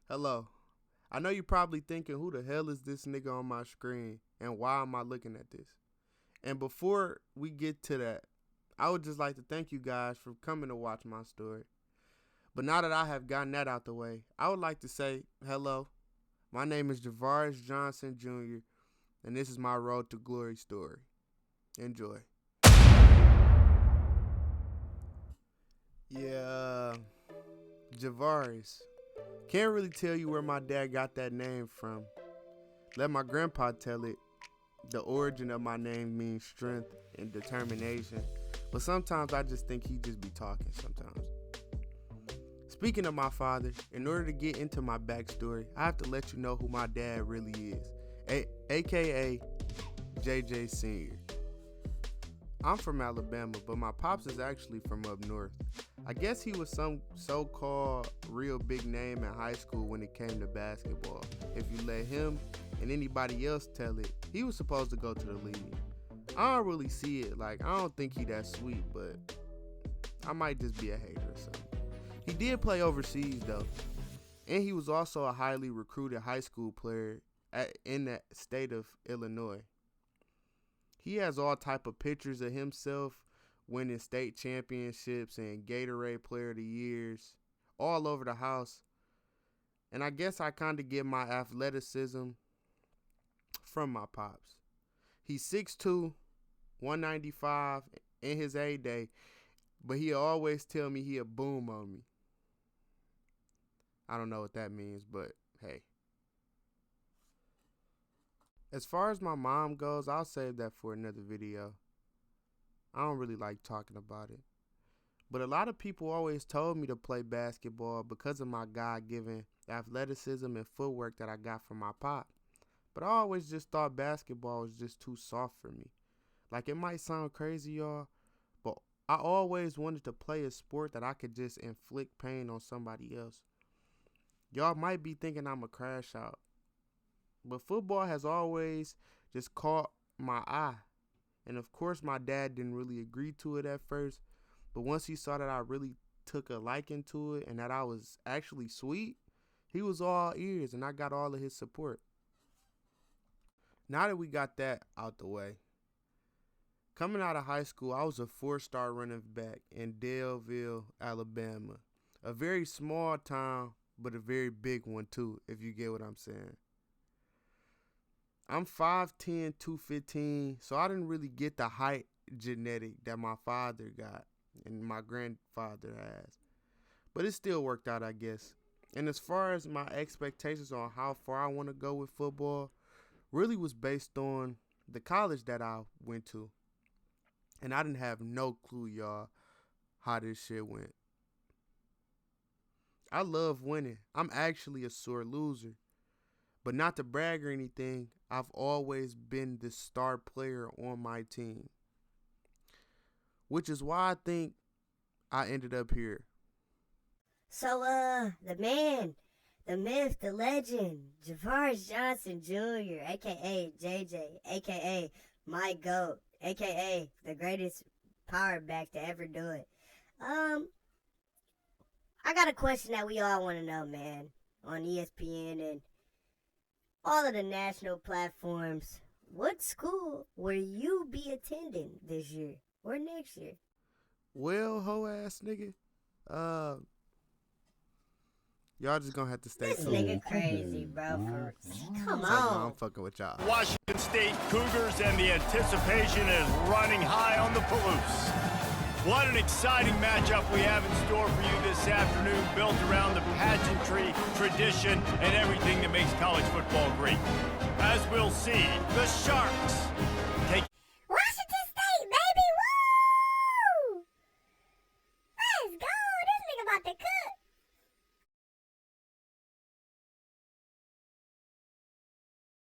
Hello. I know you're probably thinking, who the hell is this nigga on my screen and why am I looking at this? And before we get to that, I would just like to thank you guys for coming to watch my story. But now that I have gotten that out the way, I would like to say hello. My name is Javaris Johnson Jr., and this is my Road to Glory story. Enjoy. Yeah, Javaris. Can't really tell you where my dad got that name from. Let my grandpa tell it. The origin of my name means strength and determination, but sometimes I just think he just be talking sometimes. Speaking of my father, in order to get into my backstory, I have to let you know who my dad really is, aka JJ Sr. I'm from Alabama, but my pops is actually from up north. I guess he was some so-called real big name in high school when it came to basketball. If you let him and anybody else tell it, he was supposed to go to the league. I don't really see it. I don't think he that sweet, but I might just be a hater or something. He did play overseas though, and he was also a highly recruited high school player in the state of Illinois. He has all type of pictures of himself winning state championships and Gatorade Player of the Years all over the house. And I guess I kind of get my athleticism from my pops. He's 6'2", 195 in his heyday, but he always tell me he a boom on me. I don't know what that means, but hey. As far as my mom goes, I'll save that for another video. I don't really like talking about it. But a lot of people always told me to play basketball because of my God-given athleticism and footwork that I got from my pop. But I always just thought basketball was just too soft for me. It might sound crazy, y'all, but I always wanted to play a sport that I could just inflict pain on somebody else. Y'all might be thinking I'm a crash out, but football has always just caught my eye. And of course, my dad didn't really agree to it at first, but once he saw that I really took a liking to it and that I was actually sweet, he was all ears and I got all of his support. Now that we got that out the way, coming out of high school, I was a 4-star running back in Daleville, Alabama. A very small town, but a very big one too, if you get what I'm saying. I'm 5'10", 215, so I didn't really get the height genetic that my father got and my grandfather has. But it still worked out, I guess. And as far as my expectations on how far I want to go with football, really was based on the college that I went to. And I didn't have no clue, y'all, how this shit went. I love winning. I'm actually a sore loser. But not to brag or anything, I've always been the star player on my team. Which is why I think I ended up here. So, the man, the myth, the legend, Javaris Johnson Jr., a.k.a. JJ, a.k.a. my GOAT, a.k.a. the greatest power back to ever do it. I got a question that we all want to know, man, on ESPN and all of the national platforms. What school will you be attending this year or next year? Well, hoe ass nigga, y'all just gonna have to stay This tuned. nigga crazy, bro. Come No, on. I'm fucking with y'all. Washington State Cougars, and the anticipation is running high on the Palouse. What an exciting matchup we have in store for you this afternoon, built around the pageantry, tradition, and everything that makes college football great. As we'll see, the Sharks take Washington State, baby, woo! Let's go. This nigga about to cook.